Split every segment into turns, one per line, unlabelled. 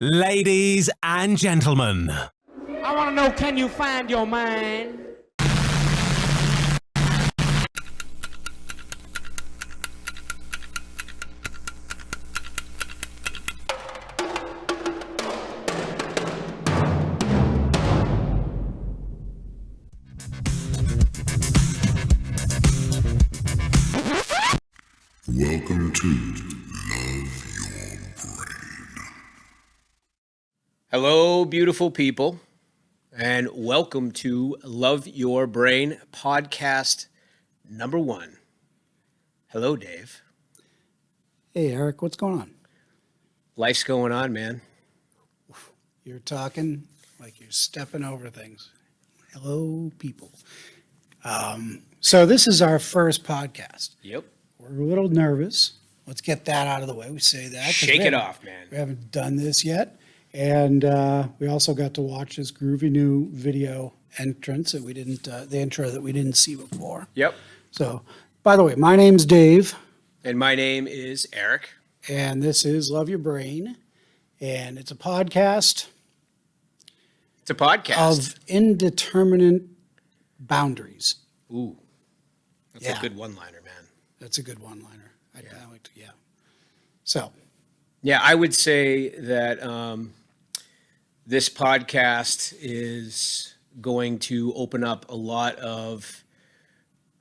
Ladies and gentlemen.
I want to know, can you find your mind?
Welcome to Love Your Brain.
Hello, beautiful people, and welcome to Love Your Brain podcast number 1. Hello, Dave.
Hey, Eric, what's going on?
Life's going on, man.
You're talking like you're stepping over things. Hello, people. So this is our first podcast.
Yep.
We're a little nervous. Let's get that out of the way. We say that. 'cause
Shake it off, man.
We haven't done this yet. And we also got to watch this groovy new video entrance that we didn't, the intro that we didn't see before.
Yep.
So, by the way, my name's Dave,
And my name is Eric.
and this is Love Your Brain. And it's a podcast
It's a podcast.
of indeterminate boundaries.
Ooh, that's
Yeah.
a good one-liner, man.
That's a good one-liner. I like to, yeah. So,
Yeah, I would say that this podcast is going to open up a lot of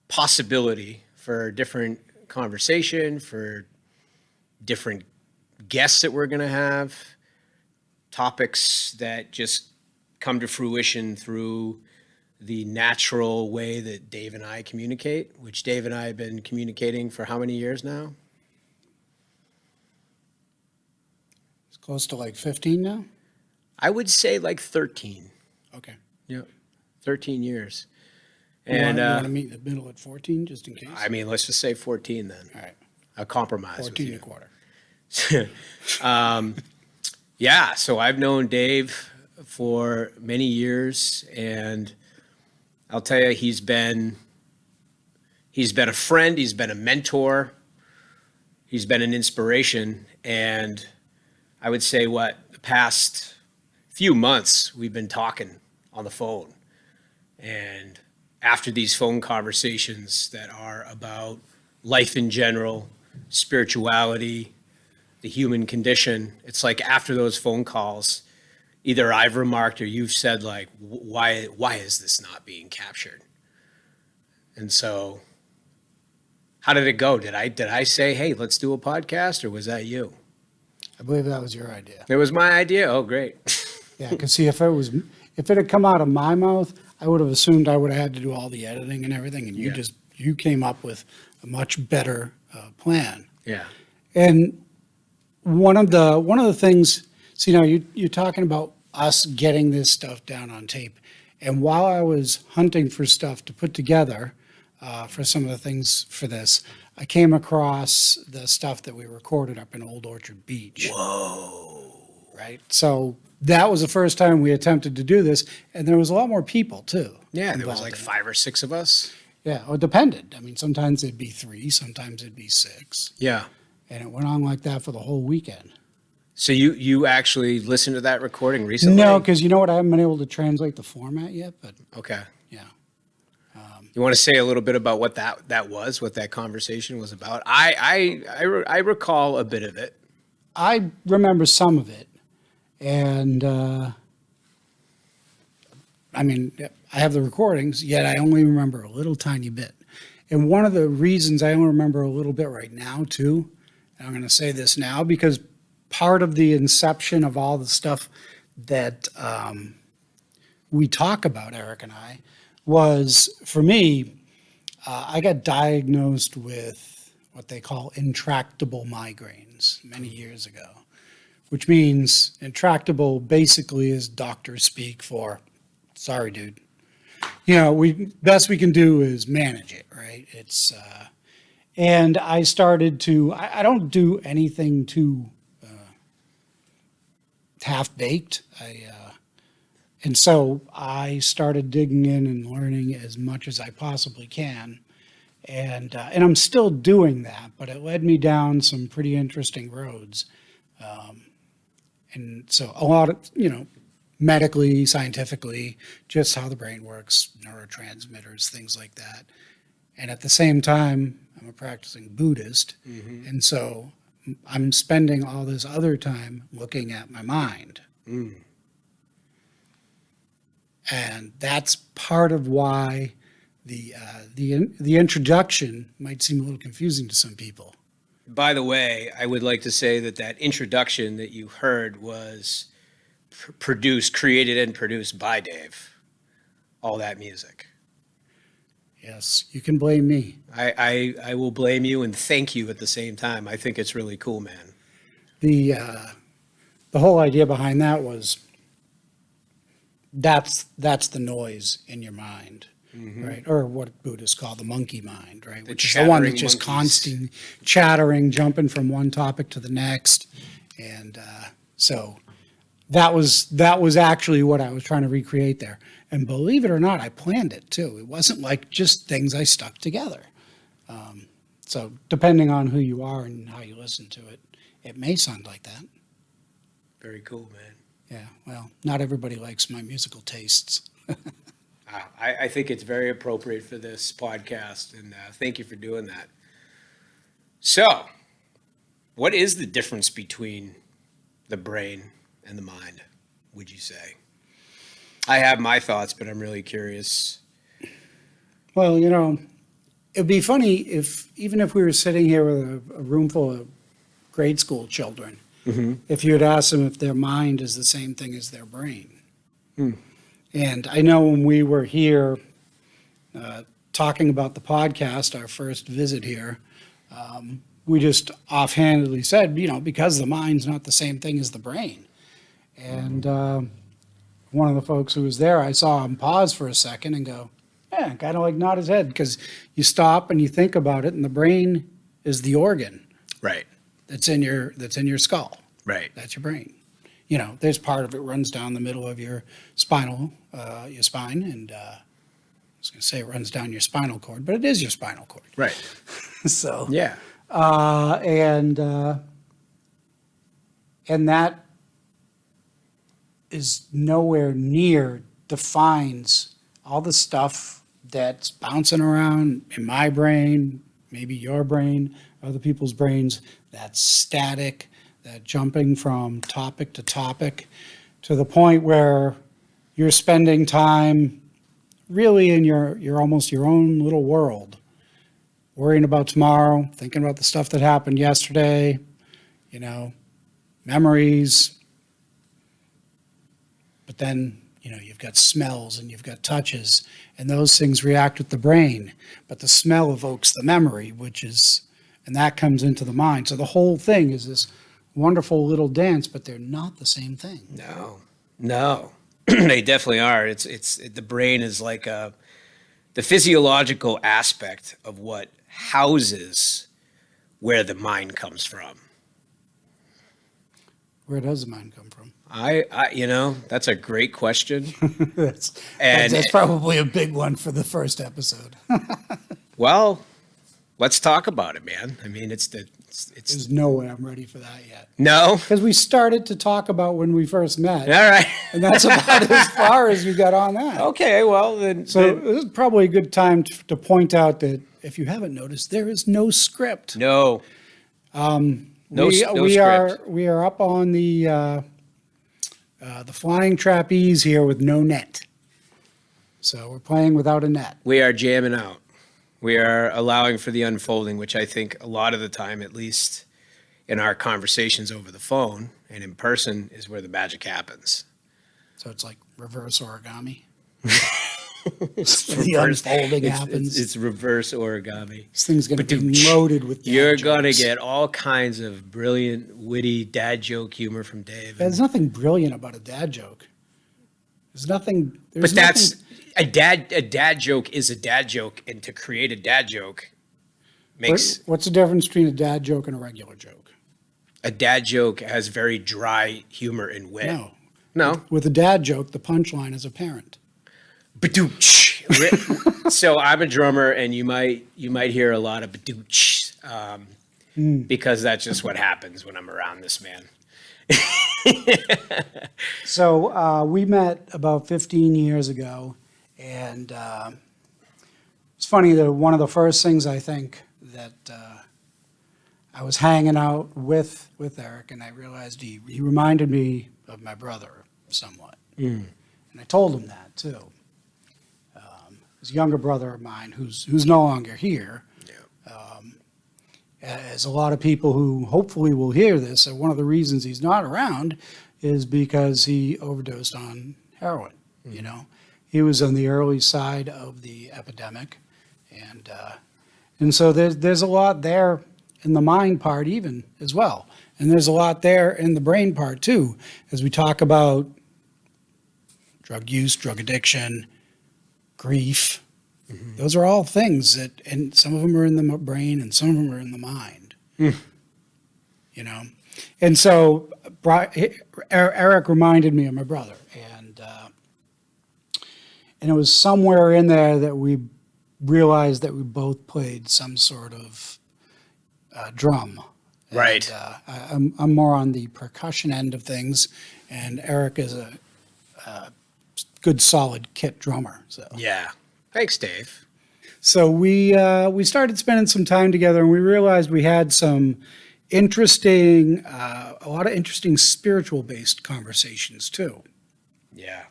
possibility for different conversation, for different guests that we're going to have, topics that just come to fruition through the natural way that Dave and I communicate, which Dave and I have been communicating for how many years now?
it's close to like 15 now?
I would say like 13.
Okay.
Yep. 13 years.
You
And
want to meet in the middle at 14, just in case?
I mean, let's just say 14 then.
All right,
A compromise
14
with
and a quarter.
you. Yeah, so I've known Dave for many years, and I'll tell you, he's been a friend, he's been a mentor, he's been an inspiration, and I would say the past few months we've been talking on the phone. And after these phone conversations that are about life in general, spirituality, the human condition, it's like after those phone calls, either I've remarked or you've said like, why is this not being captured? And so how did it go? Did I say, hey, let's do a podcast, or was that you?
I believe that was your idea.
It was my idea. Oh, great.
Yeah, because see, if it had come out of my mouth, I would have assumed I would have had to do all the editing and everything, and
Yeah.
you came up with a much better plan.
Yeah.
And one of the things, see, now you're talking about us getting this stuff down on tape. And while I was hunting for stuff to put together for some of the things for this, I came across the stuff that we recorded up in Old Orchard Beach.
Whoa.
Right? So that was the first time we attempted to do this. And there was a lot more people, too.
Yeah, there was
involved
like
in it.
5 or 6 of us.
Yeah, it depended. I mean, sometimes it'd be 3, sometimes it'd be 6.
Yeah.
And it went on like that for the whole weekend.
So you actually listened to that recording recently?
No, because you know what? I haven't been able to translate the format yet, but
Okay.
yeah.
You want to say a little bit about what that was, what that conversation was about? I recall a bit of it.
I remember some of it. And I mean, I have the recordings, yet I only remember a little tiny bit. And one of the reasons I only remember a little bit right now, too, and I'm going to say this now, because part of the inception of all the stuff that we talk about, Eric and I, was, for me, I got diagnosed with what they call intractable migraines many years ago, which means intractable basically is doctor speak for, sorry, dude. You know, best we can do is manage it, right? It's, and I started to, I don't do anything too half-baked. And so I started digging in and learning as much as I possibly can. And I'm still doing that, but it led me down some pretty interesting roads. And so a lot of, medically, scientifically, just how the brain works, neurotransmitters, things like that. And at the same time, I'm a practicing Buddhist. And so I'm spending all this other time looking at my mind. And that's part of why the introduction might seem a little confusing to some people.
By the way, I would like to say that introduction that you heard was created and produced by Dave. All that music.
Yes, you can blame me.
I will blame you and thank you at the same time. I think it's really cool, man.
The whole idea behind that was that's the noise in your mind. Right, or what Buddhists call the monkey mind, right? Which is the one that's just constant chattering, jumping from one topic to the next, and so that was actually what I was trying to recreate there. And believe it or not, I planned it too. It wasn't like just things I stuck together. So depending on who you are and how you listen to it, it may sound like that.
Very cool, man.
Yeah, well, not everybody likes my musical tastes.
I think it's very appropriate for this podcast, and thank you for doing that. So, what is the difference between the brain and the mind, would you say? I have my thoughts, but I'm really curious.
Well, it'd be funny even if we were sitting here with a room full of grade school children, if you had asked them if their mind is the same thing as their brain. And I know when we were here talking about the podcast, our first visit here, we just offhandedly said, because the mind's not the same thing as the brain. And one of the folks who was there, I saw him pause for a second and go, yeah, kind of like nod his head, because you stop and you think about it, and the brain is the organ
Right.
that's in your skull.
Right.
That's your brain. There's part of it runs down the middle of your spine, and I was going to say it runs down your spinal cord, but it is your spinal cord.
Right.
So
Yeah.
and that is nowhere near defines all the stuff that's bouncing around in my brain, maybe your brain, other people's brains. That's static. That jumping from topic to topic to the point where you're spending time really in your almost your own little world, worrying about tomorrow, thinking about the stuff that happened yesterday, memories. But then, you've got smells and you've got touches, and those things react with the brain. But the smell evokes the memory, and that comes into the mind. So the whole thing is this wonderful little dance, but they're not the same thing.
No, they definitely are. It's the brain is like the physiological aspect of what houses where the mind comes from.
Where does the mind come from?
That's a great question.
that's
And
probably a big one for the first episode.
well, let's talk about it, man. I mean,
There's no way I'm ready for that yet.
no.
Because we started to talk about when we first met,
All right.
and that's about as far as you got on that.
Okay. Well, then.
So this is probably a good time to point out that if you haven't noticed, there is no script.
No. No
we
script.
we are up on the flying trapeze here with no net. So we're playing without a net.
We are jamming out. We are allowing for the unfolding, which I think a lot of the time, at least in our conversations over the phone and in person, is where the magic happens.
So it's like reverse origami. The unfolding happens.
It's reverse origami.
This thing's going to be loaded with dad
You're going to
jokes.
get all kinds of brilliant, witty dad joke humor from Dave.
There's nothing brilliant about a dad joke. There's nothing.
But that's a dad joke is a dad joke, and to create a dad joke makes
What's the difference between a dad joke and a regular joke?
a dad joke has very dry humor and wit. No.
With a dad joke, the punchline is apparent.
Badooch. So I'm a drummer, and you might hear a lot of badooch, because that's just what happens when I'm around this man.
So we met about 15 years ago, and it's funny that one of the first things I think that I was hanging out with Eric, and I realized he reminded me of my brother somewhat. And I told him that too. His younger brother of mine, who's no longer here. As a lot of people who hopefully will hear this, one of the reasons he's not around is because he overdosed on heroin. You know, he was on the early side of the epidemic, and so there's a lot there in the mind part even as well, and there's a lot there in the brain part too, as we talk about drug use, drug addiction, grief. Those are all things that, and some of them are in the brain and some of them are in the mind. You know, and so Eric reminded me of my brother, and it was somewhere in there that we realized that we both played some sort of drum.
Right.
And, I'm more on the percussion end of things, and Eric is a good solid kit drummer. So
Yeah. Thanks, Dave.
So we started spending some time together, and we realized we had some interesting, a lot of interesting spiritual-based conversations too.
Yeah.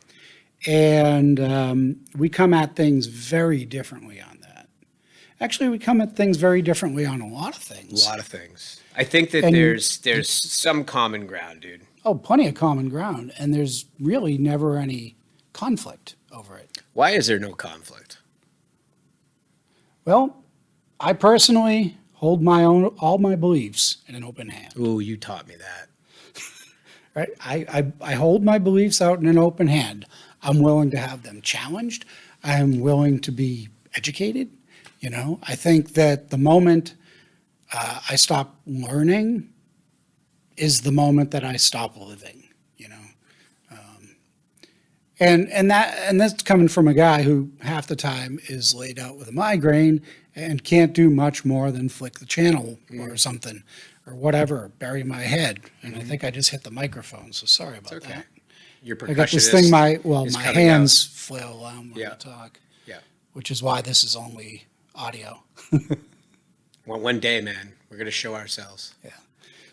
And we come at things very differently on that. Actually, we come at things very differently on a lot of
A
things.
lot of things. I think that
And-
there's some common ground, dude.
Oh, plenty of common ground, and there's really never any conflict over it.
Why is there no conflict?
Well, I personally hold all my beliefs in an open hand.
Ooh, you taught me that.
Right? I hold my beliefs out in an open hand. I'm willing to have them challenged. I'm willing to be educated. You know, I think that the moment I stop learning is the moment that I stop living. You know, and that's coming from a guy who half the time is laid out with a migraine and can't do much more than flick the channel or something or whatever, bury my head. And I think I just hit the microphone, so sorry about
Okay.
that.
Your
I got this thing,
percussionist
my
is
my
coming
hands flail around when
Yeah.
I talk,
Yeah.
which is why this is only audio.
One day, man, we're gonna show ourselves.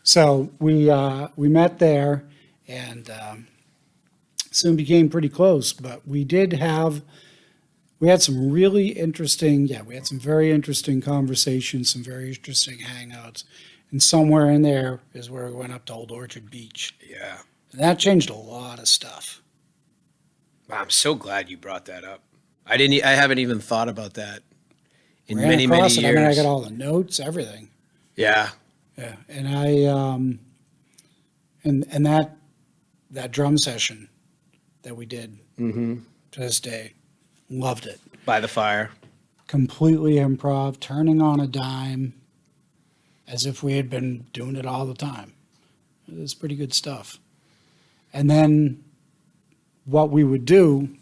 So we met there and soon became pretty close. But we had some really interesting, we had some very interesting conversations, some very interesting hangouts, and somewhere in there is where we went up to Old Orchard Beach,
Yeah.
and that changed a lot of stuff.
Wow, I'm so glad you brought that up. I haven't even thought about that in
Ran
many
across
years.
it. I mean, I got all the notes, everything.
Yeah.
Yeah, and and that drum session that we did to this day, loved it.
By the fire.
Completely improv, turning on a dime, as if we had been doing it all the time. It was pretty good stuff. And then what we would do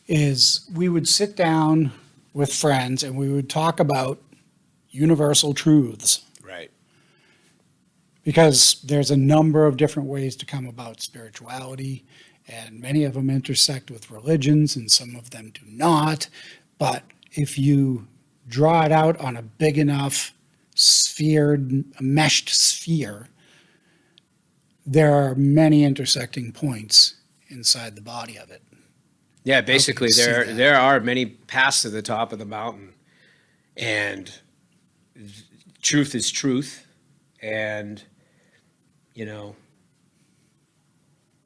is we would sit down with friends and we would talk about universal truths.
Right.
Because there's a number of different ways to come about spirituality, and many of them intersect with religions, and some of them do not. But if you draw it out on a big enough meshed sphere, there are many intersecting points inside the body of it.
Yeah, basically
see that?
there are many paths to the top of the mountain, and truth is truth, and you know,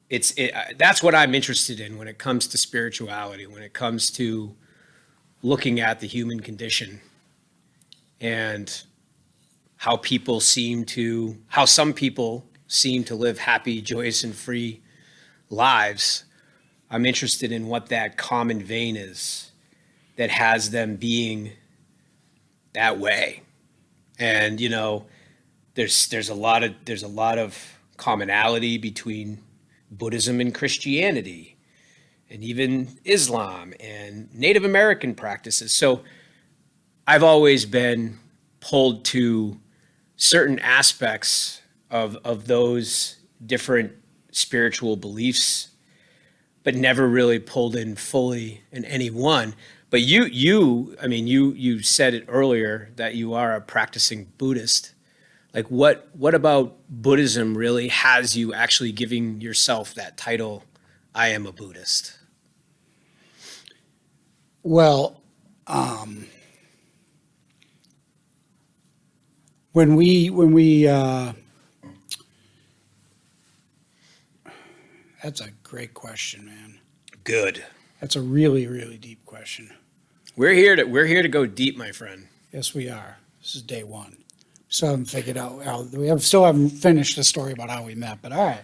that's what I'm interested in when it comes to spirituality, when it comes to looking at the human condition and how some people seem to live happy, joyous, and free lives. I'm interested in what that common vein is that has them being that way. And, you know, there's a lot of commonality between Buddhism and Christianity, and even Islam and Native American practices. So I've always been pulled to certain aspects of those different spiritual beliefs, but never really pulled in fully in any one. But you said it earlier that you are a practicing Buddhist. Like what about Buddhism really has you actually giving yourself that title, I am a Buddhist?
Well, when we that's a great question, man.
Good.
That's a really, really deep question.
We're here to go deep, my friend.
Yes, we are. This is day one. Still haven't figured out still haven't finished the story about how we met, but all right.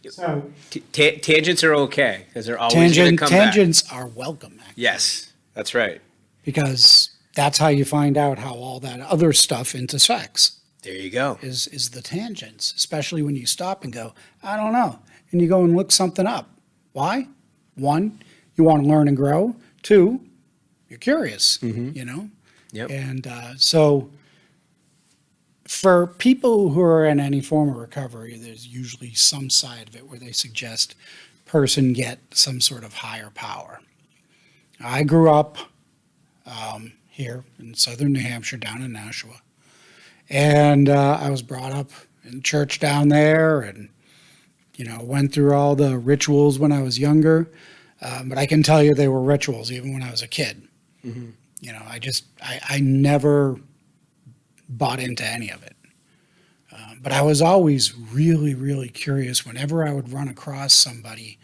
So
Tangents are okay because they're always going to come back.
tangents are welcome, actually,
Yes, that's right.
because that's how you find out how all that other stuff intersects.
There you go.
Is the tangents, especially when you stop and go, I don't know, and you go and look something up. Why? One, you want to learn and grow. Two, you're curious. You know.
Yep.
And so for people who are in any form of recovery, there's usually some side of it where they suggest person get some sort of higher power. I grew up here in southern New Hampshire, down in Nashua, and I was brought up in church down there, and went through all the rituals when I was younger. But I can tell you they were rituals even when I was a kid. I never bought into any of it. But I was always really, really curious whenever I would run across somebody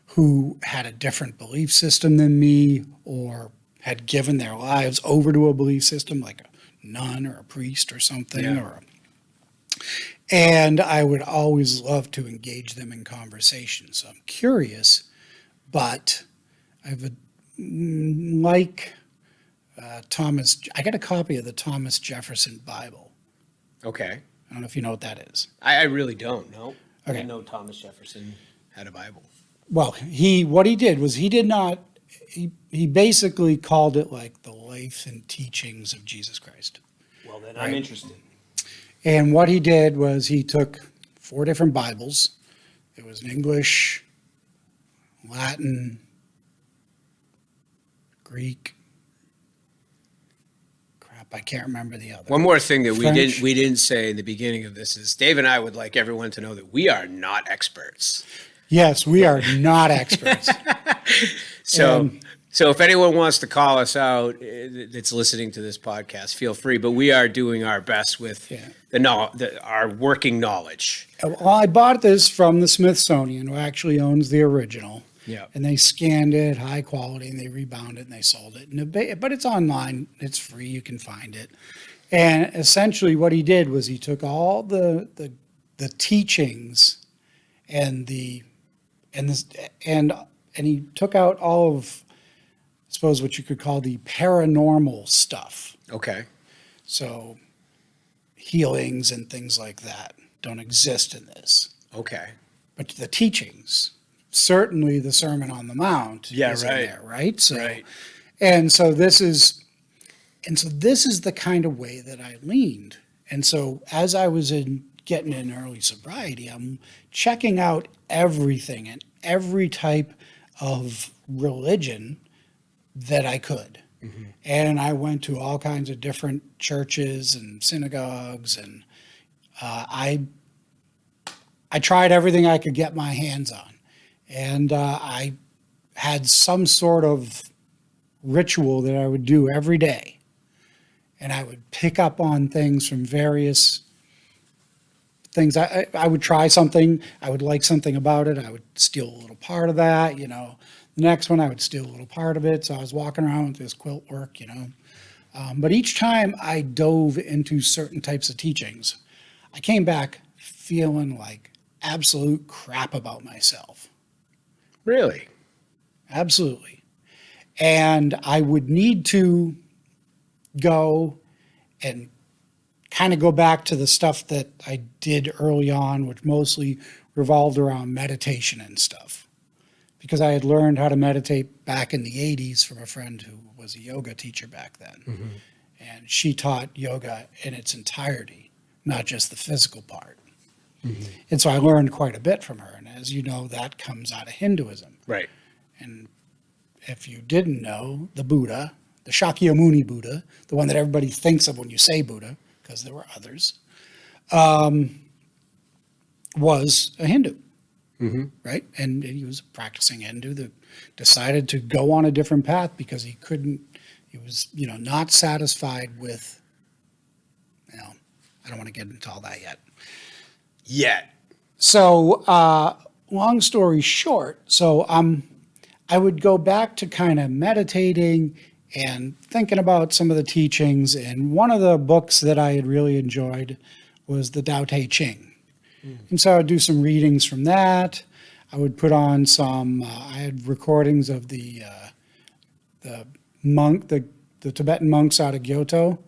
who had a different belief system than me or had given their lives over to a belief system like a nun or a priest or something.
Yeah.
And I would always love to engage them in conversation. So I'm curious, but Thomas, I got a copy of the Thomas Jefferson Bible.
Okay.
I don't know if you know what that is.
I really don't know. I
Okay.
didn't know Thomas Jefferson had a Bible.
Well, what he did was he basically called it like the life and teachings of Jesus Christ.
Well, then
Right.
I'm interested.
And what he did was he took 4 different Bibles. It was in English, Latin, Greek. Crap, I can't remember the other.
One more thing that
French.
we didn't say in the beginning of this is Dave and I would like everyone to know that we are not experts.
Yes, we are not experts.
So so if anyone wants to call us out that's listening to this podcast, feel free. But we are doing our best with our working knowledge.
Well, I bought this from the Smithsonian, who actually owns the original.
Yeah.
And they scanned it, high quality, and they rebound it and they sold it. But it's online, it's free, you can find it. And essentially, what he did was he took all the teachings and he took out all of, I suppose, what you could call the paranormal stuff.
Okay.
So healings and things like that don't exist in this.
Okay.
But the teachings, certainly the Sermon on the Mount
Yeah,
is
right.
in there, right? So,
Right.
And so this is the kind of way that I leaned. And so as I was getting in early sobriety, I'm checking out everything and every type of religion that I could. Mm-hmm. And I went to all kinds of different churches and synagogues, and I tried everything I could get my hands on. And I had some sort of ritual that I would do every day. And I would pick up on things from various things. I would try something, I would like something about it, I would steal a little part of that, The next one, I would steal a little part of it. So I was walking around with this quilt work, But each time I dove into certain types of teachings, I came back feeling like absolute crap about myself.
Really?
Absolutely. And I would need to go and kind of go back to the stuff that I did early on, which mostly revolved around meditation and stuff. Because I had learned how to meditate back in the 80s from a friend who was a yoga teacher back then. Mm-hmm. And she taught yoga in its entirety, not just the physical part. And so I learned quite a bit from her. And as you know, that comes out of Hinduism.
Right.
And if you didn't know, the Buddha, the Shakyamuni Buddha, the one that everybody thinks of when you say Buddha, because there were others, was a Hindu, right? And he was a practicing Hindu that decided to go on a different path because he was, not satisfied with, I don't want to get into all that yet.
Yet.
So, long story short, I would go back to kind of meditating and thinking about some of the teachings. And one of the books that I had really enjoyed was the Tao Te Ching. And so I would do some readings from that. I would put on I had recordings of the Tibetan monks out of Kyoto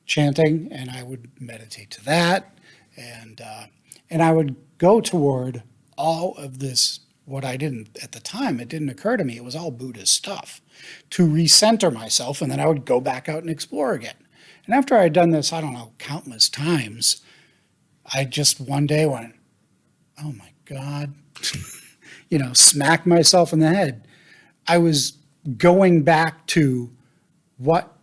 chanting, and I would meditate to that. And I would go toward all of this, at the time, it didn't occur to me, it was all Buddhist stuff, to recenter myself, and then I would go back out and explore again. And after I had done this, I don't know, countless times, I just one day went, oh my God, smacked myself in the head. I was going back to what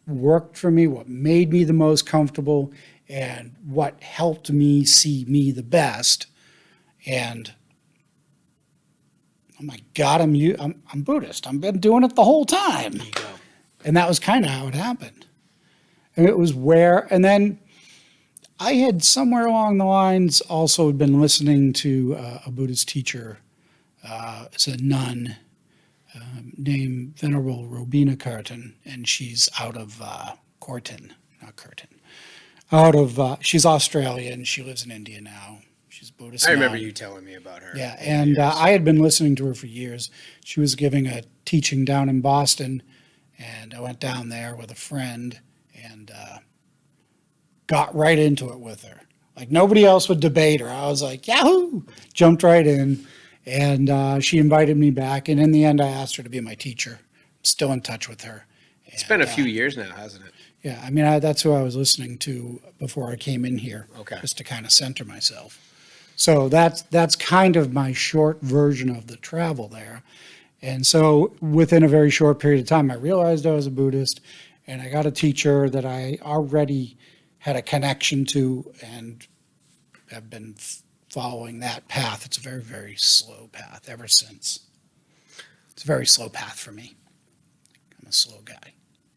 worked for me, what made me the most comfortable, and what helped me see me the best. And oh my God, I'm Buddhist. I've been doing it the whole time.
There you go.
And that was kind of how it happened. And it was and then I had somewhere along the lines also been listening to a Buddhist teacher. It's a nun named Venerable Robina Curtin, and she's out of she's Australian. She lives in India now. She's Buddhist.
I remember
now.
you telling me about her.
Yeah, and I had been listening to her for years. She was giving a teaching down in Boston, and I went down there with a friend and got right into it with her. Like nobody else would debate her. I was like, yahoo! Jumped right in, and she invited me back. And in the end, I asked her to be my teacher. I'm still in touch with her.
It's been a few years now, hasn't it?
Yeah, I mean, that's who I was listening to before I came in here, just to kind of center myself. So that's kind of my short version of the travel there. And so within a very short period of time, I realized I was a Buddhist, and I got a teacher that I already had a connection to and have been following that path. It's a very, very slow path ever since. It's a very slow path for me. I'm a slow guy.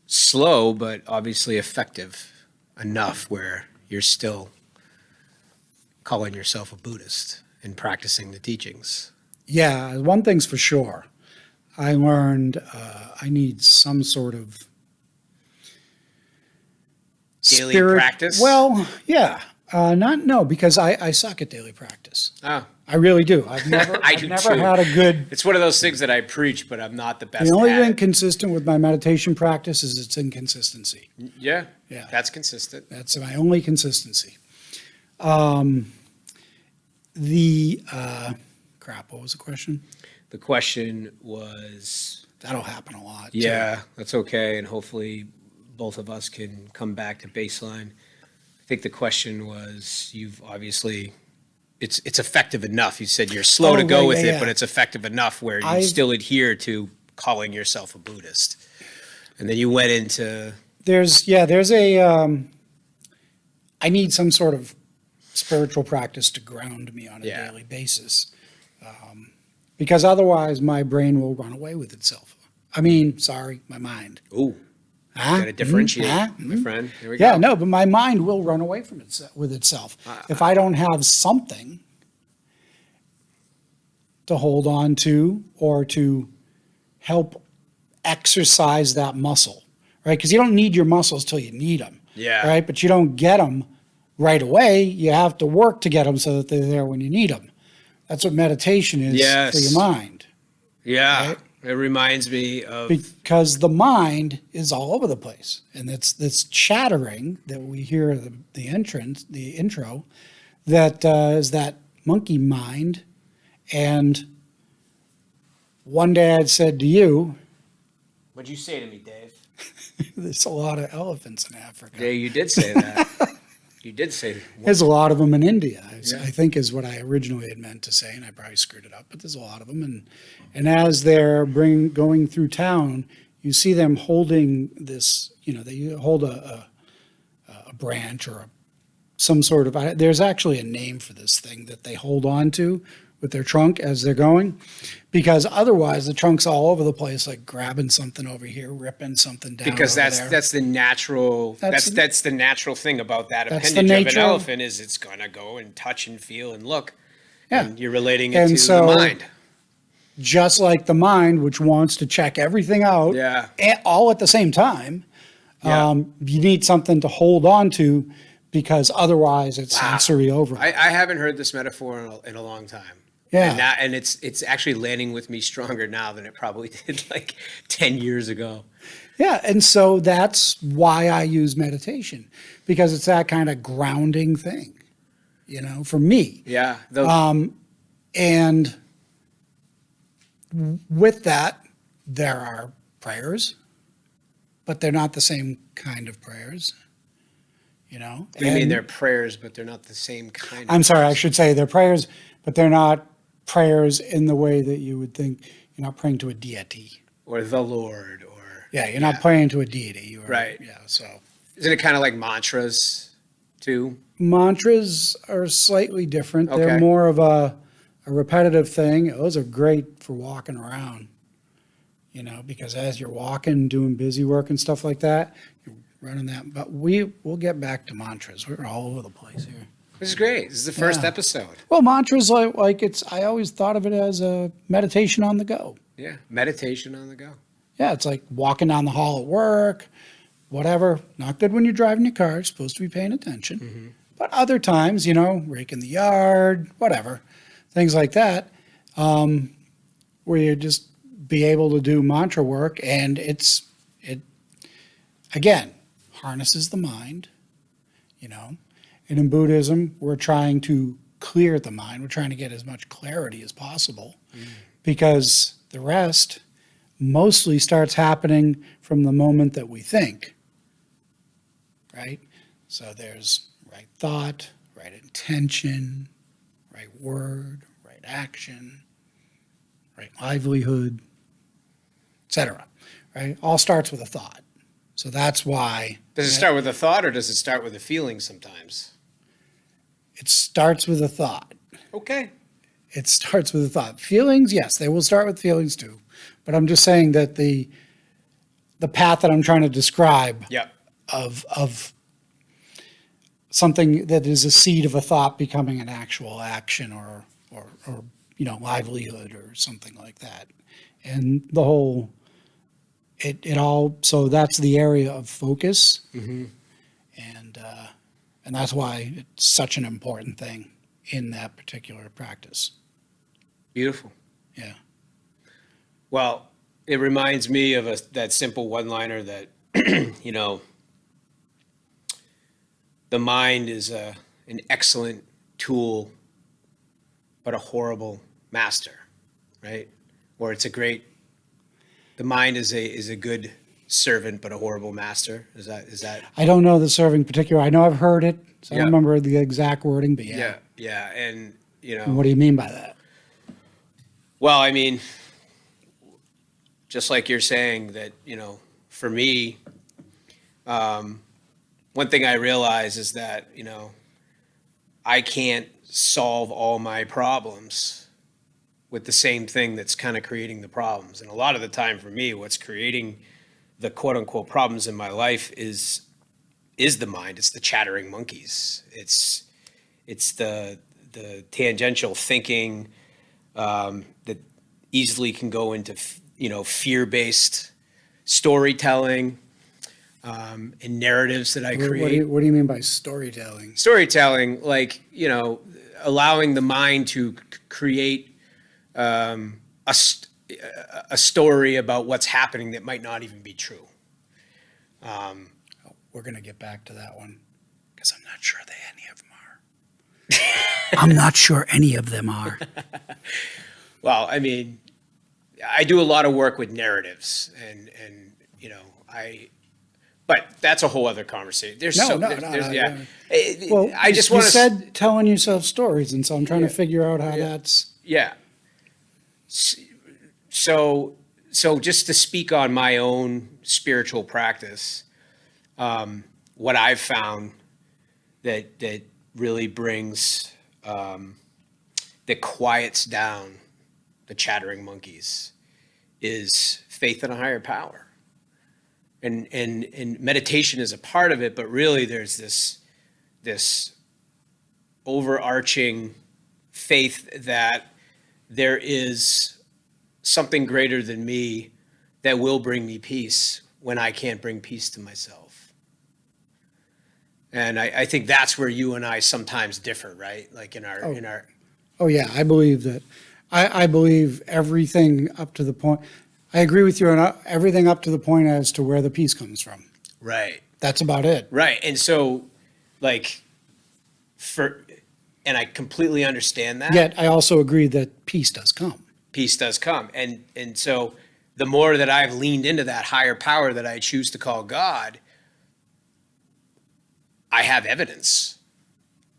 Slow, but obviously effective enough where you're still calling yourself a Buddhist and practicing the teachings.
Yeah, one thing's for sure. I learned I need some sort of
daily practice?
Well, yeah. Because I suck at daily practice.
Oh.
I really do. I've never
do
never
too.
had a good.
It's one of those things that I preach, but I'm not the best
The only
at
thing
it.
consistent with my meditation practice is its inconsistency.
Yeah,
Yeah.
that's consistent.
That's my only consistency. What was the question?
The question was,
That'll happen a lot. too.
yeah, that's okay, and hopefully both of us can come back to baseline. I think the question was, you've obviously, it's effective enough. You said you're slow to go with it, but it's effective enough where you still adhere to calling yourself a Buddhist. And then you went into,
I need some sort of spiritual practice to ground me on a
Yeah.
daily basis. Because otherwise my brain will run away with itself. My mind.
ooh,
Huh?
got to differentiate,
Hmm?
my friend. There we go.
Yeah, no, but my mind will run away from with itself. If I don't have something to hold on to or to help exercise that muscle, right? Because you don't need your muscles till you need them.
Yeah.
Right? But you don't get them right away. You have to work to get them so that they're there when you need them. That's what meditation is
Yes.
for your mind.
Yeah,
Right?
it reminds me of,
Because the mind is all over the place, and it's this chattering that we hear the intro, that is that monkey mind. And one day I'd said to you,
what'd you say to me, Dave?
there's a lot of elephants in Africa.
Yeah, you did say that. You did say
There's a lot of them in India,
Yeah.
I think is what I originally had meant to say, and I probably screwed it up, but there's a lot of them. And as they're going through town, you see them holding this, they hold a branch or some sort of, there's actually a name for this thing that they hold on to with their trunk as they're going, because otherwise the trunk's all over the place, like grabbing something over here, ripping something down.
because
over
that's
there.
that's the natural that's the natural thing about that
That's the
appendage of an
nature of-
elephant is it's gonna go and touch and feel and look.
Yeah.
And you're relating it
And
to
so-
the mind.
Just like the mind, which wants to check everything out,
Yeah.
all at the same time.
Yeah.
You need something to hold on to, because otherwise it's
Wow.
sensory overload.
I haven't heard this metaphor in a long time.
Yeah.
And it's actually landing with me stronger now than it probably did like 10 years ago.
Yeah, and so that's why I use meditation, because it's that kind of grounding thing, for me.
Yeah.
And with that, there are prayers, but they're not the same kind of prayers,
I mean,
And-
they're prayers, but they're not the same kind of
I'm sorry, I
prayers.
should say they're prayers, but they're not prayers in the way that you would think. You're not praying to a deity.
Or the Lord, or
Yeah, you're not praying to a deity.
Right.
Yeah, so
isn't it kind of like mantras too?
mantras are slightly different.
Okay.
They're more of a repetitive thing. Those are great for walking around, because as you're walking, doing busy work and stuff like that, you're running that. But we'll get back to mantras. We're all over the place here.
This is great. This is the first
Yeah.
episode.
Well, mantras I always thought of it as a meditation on the go.
Yeah. Meditation on the go.
Yeah, it's like walking down the hall at work, whatever. Not good when you're driving your car. You're supposed to be paying attention. But other times, raking the yard, whatever, things like that, where you just be able to do mantra work, and it again harnesses the mind, And in Buddhism, we're trying to clear the mind. We're trying to get as much clarity as possible, because the rest mostly starts happening from the moment that we think, right? So there's right thought, right intention, right word, right action, right livelihood, etc. Right? All starts with a thought. So that's why
Does it start with a thought or does it start with a feeling sometimes?
it starts with a thought.
Okay.
It starts with a thought. Feelings, yes, they will start with feelings too. But I'm just saying that the path that I'm trying to describe
Yep.
of something that is a seed of a thought becoming an actual action or livelihood or something like that. And the whole it all, so that's the area of focus. And that's why it's such an important thing in that particular practice.
Beautiful.
Yeah.
Well, it reminds me of that simple one-liner that, the mind is an excellent tool, but a horrible master, right? Or the mind is a good servant, but a horrible master. Is that?
I don't know the serving particular. I know I've heard it, so I
Yeah.
don't remember the exact wording, but yeah.
Yeah. And,
And what do you mean by that?
well, I mean, just like you're saying that, for me, one thing I realize is that, I can't solve all my problems with the same thing that's kind of creating the problems. And a lot of the time for me, what's creating the quote unquote problems in my life is the mind. It's the chattering monkeys. It's the tangential thinking that easily can go into fear-based storytelling and narratives that I create.
What do you mean by storytelling?
Storytelling, like allowing the mind to create a story about what's happening that might not even be true.
We're going to get back to that one because I'm not sure any of them are. I'm not sure any of them are.
Well, I mean, I do a lot of work with narratives, and But that's a whole other conversation. There's
No,
so
no,
there's,
no,
there's,
no,
yeah.
no. Well,
I just
you
want to
said telling yourself stories, and so I'm trying to figure out how that's.
yeah. So just to speak on my own spiritual practice, what I've found that really brings that quiets down the chattering monkeys is faith in a higher power. And meditation is a part of it, but really there's this overarching faith that there is something greater than me that will bring me peace when I can't bring peace to myself. And I think that's where you and I sometimes differ, right? Like in our
Oh yeah, I believe that. I believe everything up to the point. I agree with you on everything up to the point as to where the peace comes from.
right.
That's about it.
Right. And so like and I completely understand that.
Yet I also agree that peace does come.
Peace does come. And so the more that I've leaned into that higher power that I choose to call God, I have evidence.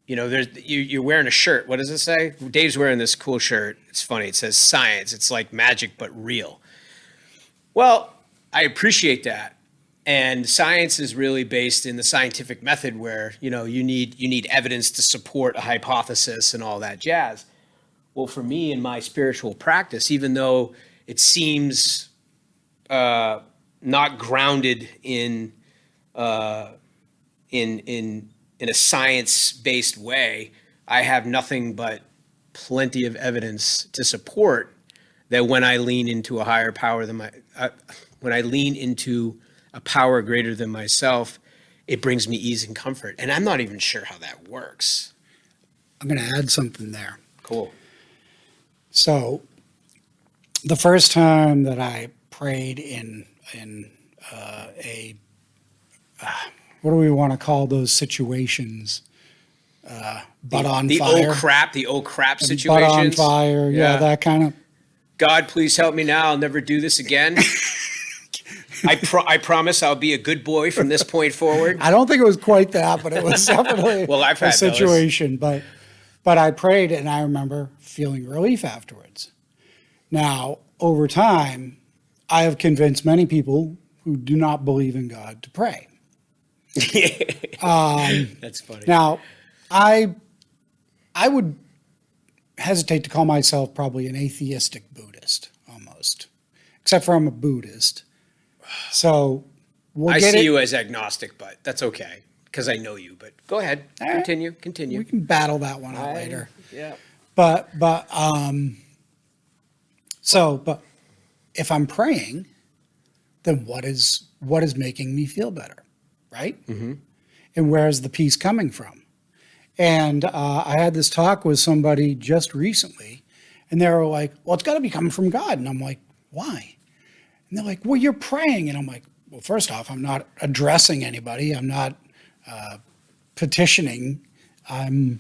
You know, you're wearing a shirt. What does it say? Dave's wearing this cool shirt. It's funny. It says science. It's like magic, but real. Well, I appreciate that. And science is really based in the scientific method where, you know, you need evidence to support a hypothesis and all that jazz. Well, for me in my spiritual practice, even though it seems not grounded in a science-based way, I have nothing but plenty of evidence to support that when I lean into a higher power than when I lean into a power greater than myself, it brings me ease and comfort. And I'm not even sure how that works.
I'm going to add something there.
Cool.
So, the first time that I prayed in a what do we want to call those situations? Butt on
the
fire.
The oh crap situations.
Butt on fire. Yeah, that kind of.
God, please help me now. I'll never do this again. I promise I'll be a good boy from this point forward.
I don't think it was quite that, but it was definitely
Well, I've had
a situation. But I prayed, and I remember feeling relief afterwards. Now, over time, I have convinced many people who do not believe in God to pray.
That's funny.
Now, I would hesitate to call myself probably an atheistic Buddhist, almost, except for I'm a Buddhist. So
I see you as agnostic, but that's okay because I know you. But go ahead, continue.
We can battle that one out later.
Yeah.
But if I'm praying, then what is making me feel better, right? Mm-hmm. And where is the peace coming from? And I had this talk with somebody just recently, and they were like, "Well, it's got to be coming from God." And I'm like, "Why?" And they're like, "Well, you're praying." And I'm like, "Well, first off, I'm not addressing anybody. I'm not petitioning. I'm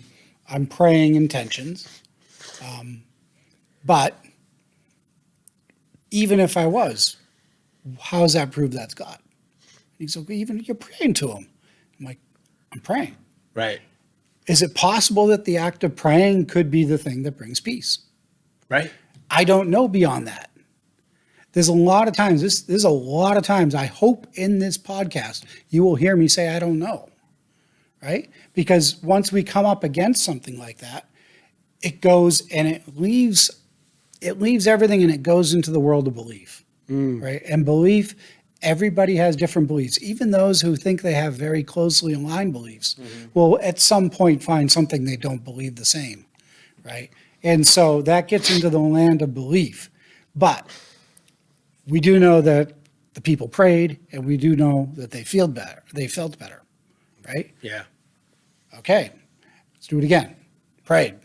praying intentions. But even if I was, how does that prove that's God?" And he's like, "Even you're praying to him." I'm like, "I'm praying."
Right.
Is it possible that the act of praying could be the thing that brings peace?
Right.
I don't know beyond that. There's a lot of times, there's a lot of times I hope in this podcast you will hear me say, I don't know, right? Because once we come up against something like that, it goes and it leaves everything and it goes into the world of belief, right? And belief, everybody has different beliefs. Even those who think they have very closely aligned beliefs will at some point find something they don't believe the same, right? And so that gets into the land of belief. But we do know that the people prayed, and we do know that they felt better. They felt better, right?
Yeah.
Okay, let's do it again. Prayed,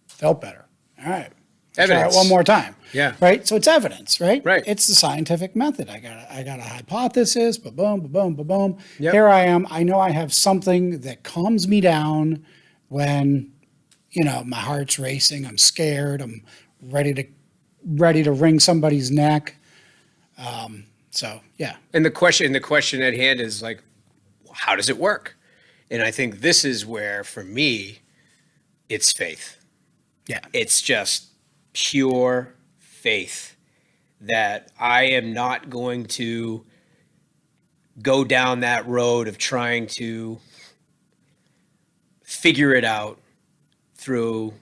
felt better. All right.
Evidence.
Try it one more time.
Yeah.
Right. So it's evidence, right?
Right.
It's the scientific method. I got a hypothesis. Ba boom, ba boom, ba boom.
Yep.
Here I am. I know I have something that calms me down when, my heart's racing. I'm scared. I'm ready to wring somebody's neck. So yeah.
And the question at hand is like, how does it work? And I think this is where, for me, it's faith.
Yeah.
It's just pure faith that I am not going to go down that road of trying to figure it out through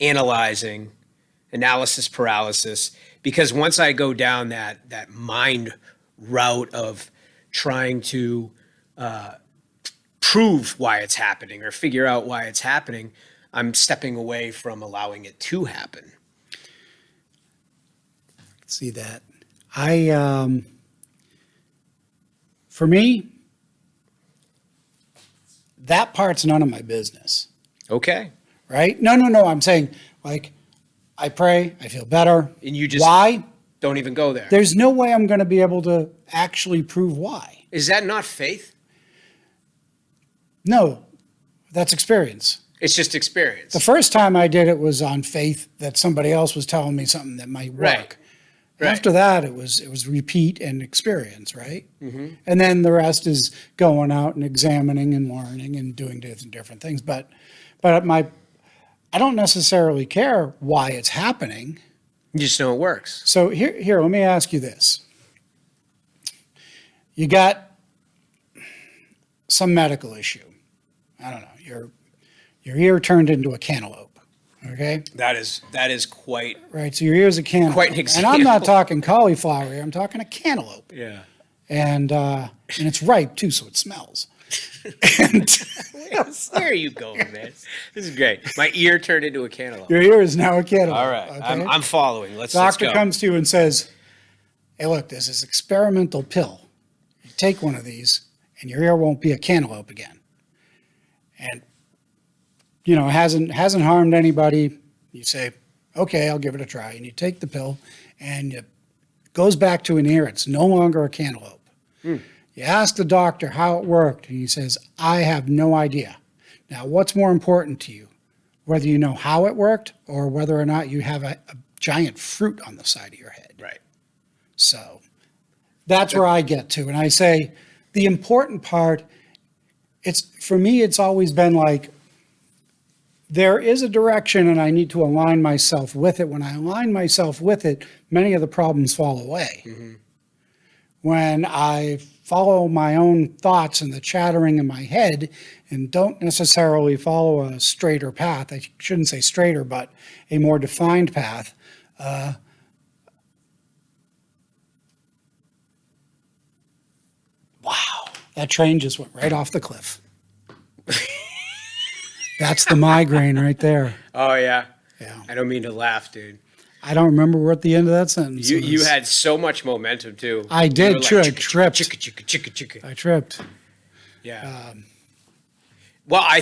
analyzing, analysis paralysis, because once I go down that mind route of trying to prove why it's happening or figure out why it's happening, I'm stepping away from allowing it to happen.
See that. For me, that part's none of my business,
Okay.
right? No. I'm saying, like, I pray, I feel better.
And you just
Why?
don't even go there.
There's no way I'm going to be able to actually prove why.
Is that not faith?
No, that's experience.
It's just experience.
The first time I did it was on faith that somebody else was telling me something that might work.
Right. Right.
After that, it was repeat and experience, right? Mm-hmm. And then the rest is going out and examining and learning and doing different things. But I don't necessarily care why it's happening.
You just know it works.
So here, let me ask you this. You got some medical issue. I don't know, your ear turned into a cantaloupe. Okay.
That is quite
Right. So your ear's a cantaloupe.
Quite an
And
example.
I'm not talking cauliflower here. I'm talking a cantaloupe.
yeah.
And it's ripe too, so it smells. And
Where are you going, man? This is great. My ear turned into a cantaloupe.
your ear is now a cantaloupe.
All right,
okay?
I'm following. Let's
Doctor
go.
comes to you and says, "Hey, look, this is experimental pill. You take one of these, and your ear won't be a cantaloupe again." And hasn't harmed anybody. You say, "Okay, I'll give it a try." And you take the pill, and it goes back to an ear. It's no longer a cantaloupe. You ask the doctor how it worked, and he says, "I have no idea." Now, what's more important to you? Whether you know how it worked or whether or not you have a giant fruit on the side of your head.
Right.
So that's where I get to. And I say the important part, for me, it's always been like, there is a direction and I need to align myself with it. When I align myself with it, many of the problems fall away. Mm-hmm. When I follow my own thoughts and the chattering in my head and don't necessarily follow a straighter path, I shouldn't say straighter, but a more defined path, wow, that train just went right off the cliff. That's the migraine right there.
Oh yeah.
Yeah.
I don't mean to laugh, dude.
I don't remember what the end of that sentence was.
You had so much momentum too.
I did,
You were
too. I
chicka,
tripped.
chicka, chicka, chicka, chicka.
I tripped.
Yeah. Well, I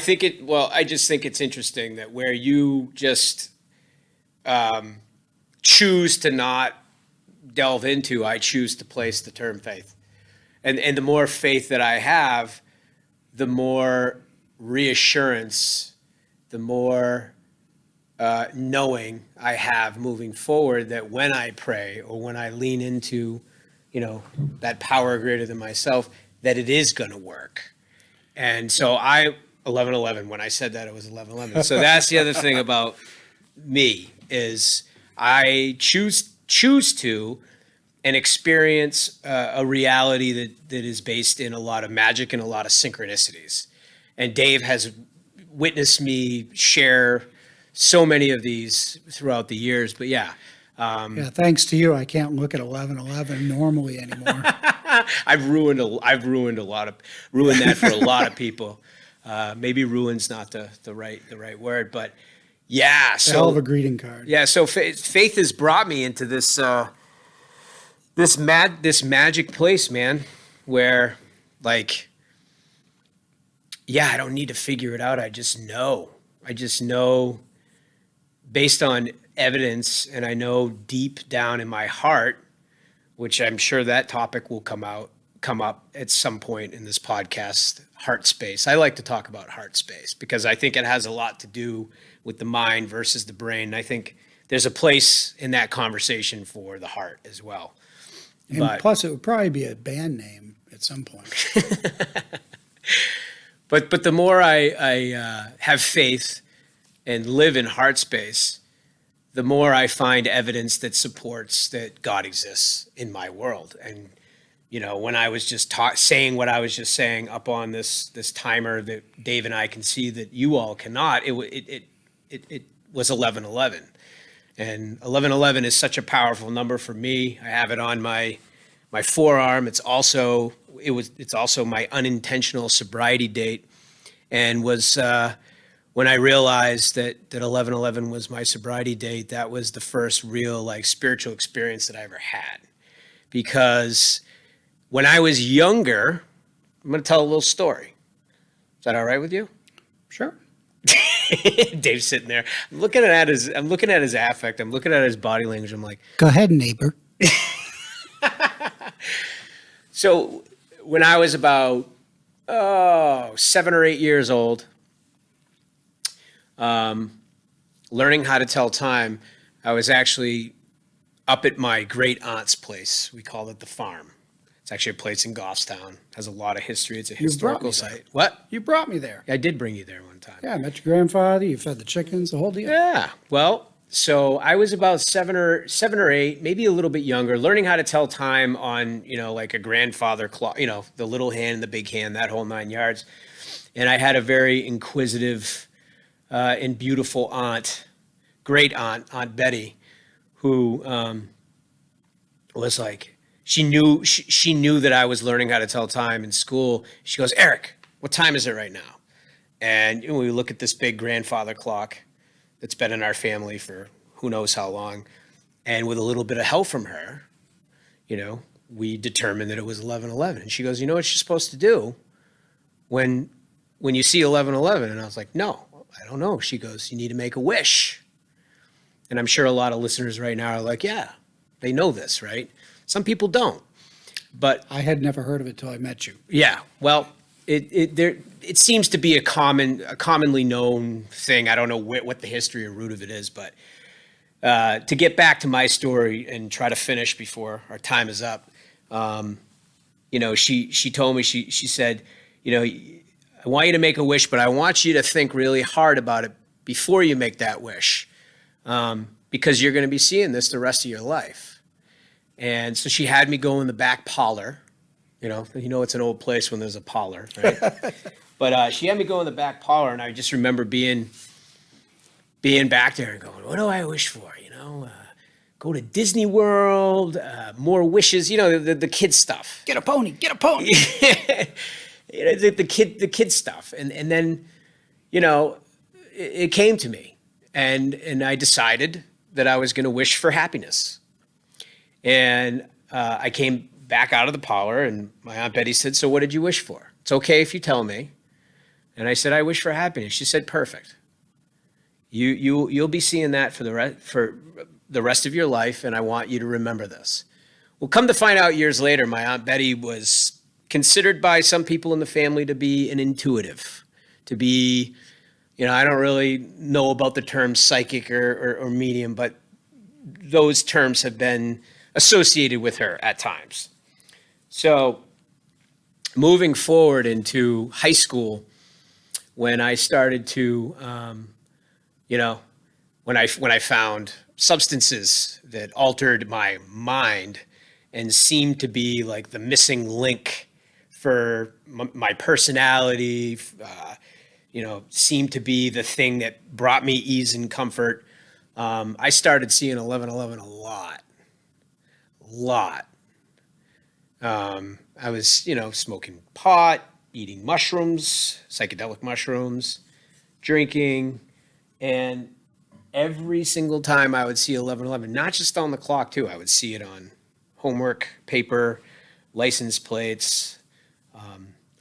just think it's interesting that where you just choose to not delve into, I choose to place the term faith. And the more faith that I have, the more reassurance, the more knowing I have moving forward that when I pray or when I lean into, that power greater than myself, that it is going to work. And so 11:11, when I said that, it was 11:11. So that's the other thing about me is I choose to and experience a reality that is based in a lot of magic and a lot of synchronicities. And Dave has witnessed me share so many of these throughout the years. But yeah.
Yeah, thanks to you, I can't look at 11:11 normally anymore.
I've ruined that for a lot of people. Maybe ruin's not the right word, but yeah. So
Hell of a greeting card.
yeah. So faith has brought me into this magic place, man, where I don't need to figure it out. I just know based on evidence, and I know deep down in my heart, which I'm sure that topic will come up at some point in this podcast, heart space. I like to talk about heart space because I think it has a lot to do with the mind versus the brain. And I think there's a place in that conversation for the heart as well.
And
But
plus, it would probably be a band name at some point.
but the more I have faith and live in heart space, the more I find evidence that supports that God exists in my world. And when I was just saying what I was just saying up on this timer that Dave and I can see that you all cannot, it was 1111, and 1111 is such a powerful number for me. I have it on my forearm. It's also my unintentional sobriety date, and was when I realized that 1111 was my sobriety date. That was the first real spiritual experience that I ever had, because when I was younger, I'm going to tell a little story. Is that all right with you?
Sure.
Dave's sitting there. I'm looking at his affect. I'm looking at his body language. I'm like,
Go ahead, neighbor.
so when I was about 7 or 8 years old, learning how to tell time, I was actually up at my great aunt's place. We call it the farm. It's actually a place in Goffstown. Has a lot of history. It's a historical site. What?
You brought me there.
I did bring you there one time.
Yeah, I met your grandfather. You fed the chickens, the whole deal.
Yeah. Well, so I was about 7 or 8, maybe a little bit younger, learning how to tell time on, like a grandfather clock, the little hand and the big hand, that whole 9 yards. And I had a very inquisitive and beautiful aunt, great aunt, Aunt Betty, who was like, she knew that I was learning how to tell time in school. She goes, Eric, what time is it right now? And we look at this big grandfather clock that's been in our family for who knows how long. And with a little bit of help from her, we determined that it was 11:11. And she goes, you know what you're supposed to do when you see 11:11? And I was like, no, I don't know. She goes, you need to make a wish. And I'm sure a lot of listeners right now are like, yeah, they know this, right? Some people don't. But
I had never heard of it till I met you.
yeah, well, it seems to be a commonly known thing. I don't know what the history or root of it is, but to get back to my story and try to finish before our time is up, she told me, she said, I want you to make a wish, but I want you to think really hard about it before you make that wish, because you're going to be seeing this the rest of your life. And so she had me go in the back parlor. It's an old place when there's a parlor, right? But she had me go in the back parlor, and I just remember being back there and going, what do I wish for? Go to Disney World, more wishes, the kid stuff.
Get a pony, get a pony.
The kid stuff. And then, it came to me, and I decided that I was going to wish for happiness. And I came back out of the parlor, and my Aunt Betty said, so what did you wish for? It's okay if you tell me. And I said, I wish for happiness. She said, perfect. You'll be seeing that for the rest of your life, and I want you to remember this. Well, come to find out years later, my Aunt Betty was considered by some people in the family to be an intuitive, to be, I don't really know about the term psychic or medium, but those terms have been associated with her at times. So moving forward into high school, when I started to, when I found substances that altered my mind and seemed to be like the missing link for my personality, seemed to be the thing that brought me ease and comfort, I started seeing 11:11 a lot. I was, smoking pot, eating mushrooms, psychedelic mushrooms, drinking, and every single time I would see 11:11, not just on the clock too, I would see it on homework, paper, license plates,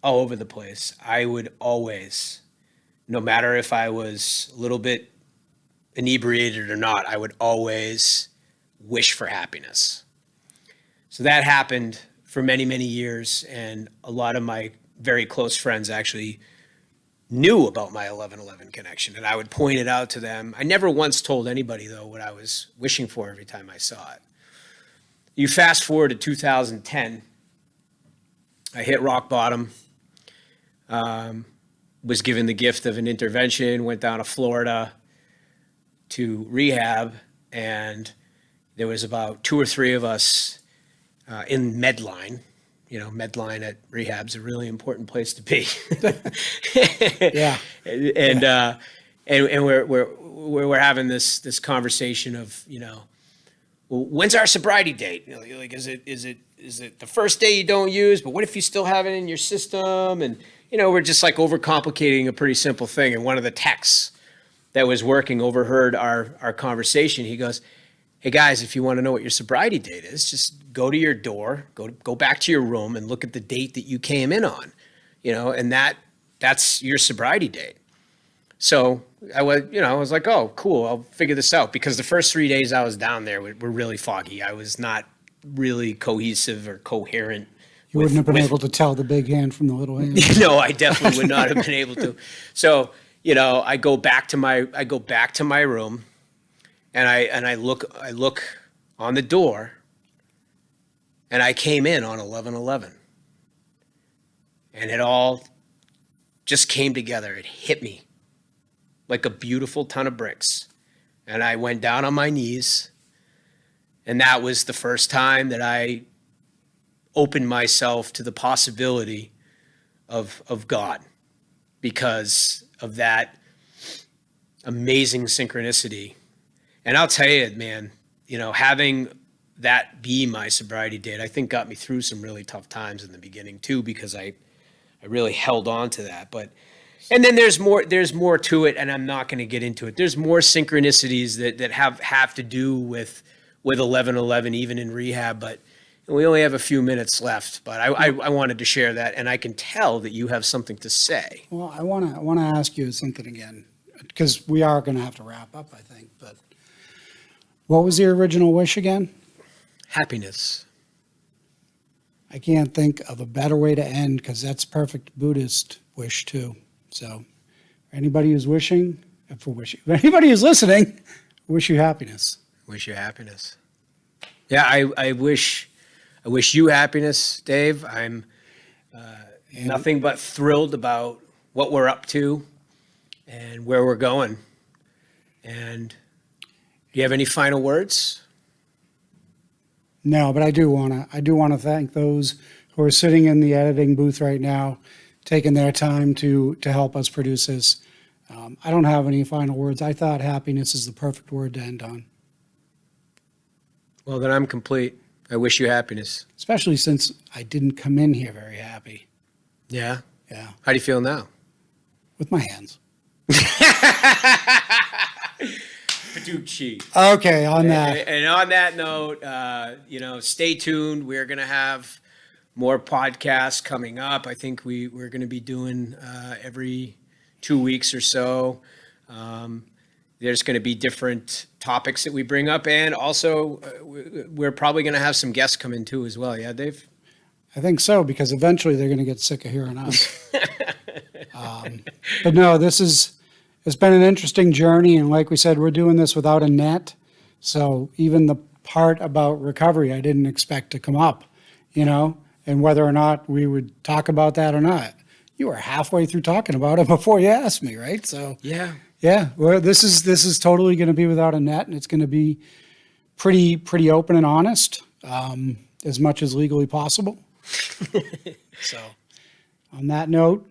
all over the place. I would always, no matter if I was a little bit inebriated or not, I would always wish for happiness. So that happened for many, many years, and a lot of my very close friends actually knew about my 11:11 connection, and I would point it out to them. I never once told anybody, though, what I was wishing for every time I saw it. You fast forward to 2010. I hit rock bottom. Was given the gift of an intervention. Went down to Florida to rehab, and there was about 2 or 3 of us in Medline. You know, Medline at rehab's a really important place to be.
Yeah.
And we're having this conversation of, you know, well, when's our sobriety date? You know, like, is it the first day you don't use? But what if you still have it in your system? And you know, we're just like overcomplicating a pretty simple thing. And one of the techs that was working overheard our conversation. He goes, "Hey guys, if you want to know what your sobriety date is, just go to your door, go back to your room, and look at the date that you came in on, you know, and that's your sobriety date." So I was like, "Oh, cool, I'll figure this out," because the first 3 days I was down there were really foggy. I was not really cohesive or coherent.
You wouldn't have been able to tell the big hand from the little hand.
No, I definitely would not have been able to. So, you know, I go back to my room, and I look on the door, and I came in on 11/11, and it all just came together. It hit me like a beautiful ton of bricks, and I went down on my knees, and that was the first time that I opened myself to the possibility of God, because of that amazing synchronicity. And I'll tell you, man, you know, having that be my sobriety date, I think got me through some really tough times in the beginning too, because I really held on to that. But, and then there's more to it, and I'm not going to get into it. There's more synchronicities that have to do with 11/11, even in rehab, but we only have a few minutes left, but I wanted to share that, and I can tell that you have something to say.
Well, I want to ask you something again, because we are going to have to wrap up, I think. But what was the original wish again?
Happiness.
I can't think of a better way to end, because that's perfect Buddhist wish too. So, anybody who's anybody who's listening, wish you happiness.
Wish you happiness. Yeah, I wish you happiness, Dave. I'm nothing but thrilled about what we're up to and where we're going. And do you have any final words?
No, but I do want to thank those who are sitting in the editing booth right now, taking their time to help us produce this. I don't have any final words. I thought happiness is the perfect word to end on.
Well, then I'm complete. I wish you happiness.
Especially since I didn't come in here very happy.
Yeah?
Yeah.
How do you feel now?
With my hands.
Paducci.
Okay, on that.
And on that note, stay tuned. We're going to have more podcasts coming up. I think we're going to be doing every 2 weeks or so. There's going to be different topics that we bring up, and also we're probably going to have some guests come in too as well. Yeah, Dave?
I think so, because eventually they're going to get sick of hearing us. But no, it's been an interesting journey, and like we said, we're doing this without a net. So even the part about recovery, I didn't expect to come up, you know, and whether or not we would talk about that or not. You were halfway through talking about it before you asked me, right? So yeah, well, this is totally going to be without a net, and it's going to be pretty open and honest, as much as legally possible. So, on that note,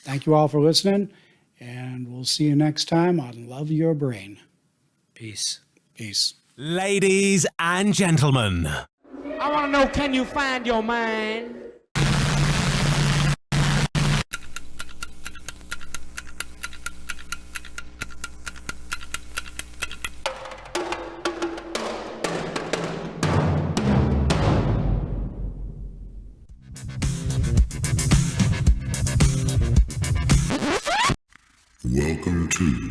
thank you all for listening, and we'll see you next time on Love Your Brain.
Peace.
Peace.
Ladies and gentlemen.
I want to know, can you find your mind?
Welcome to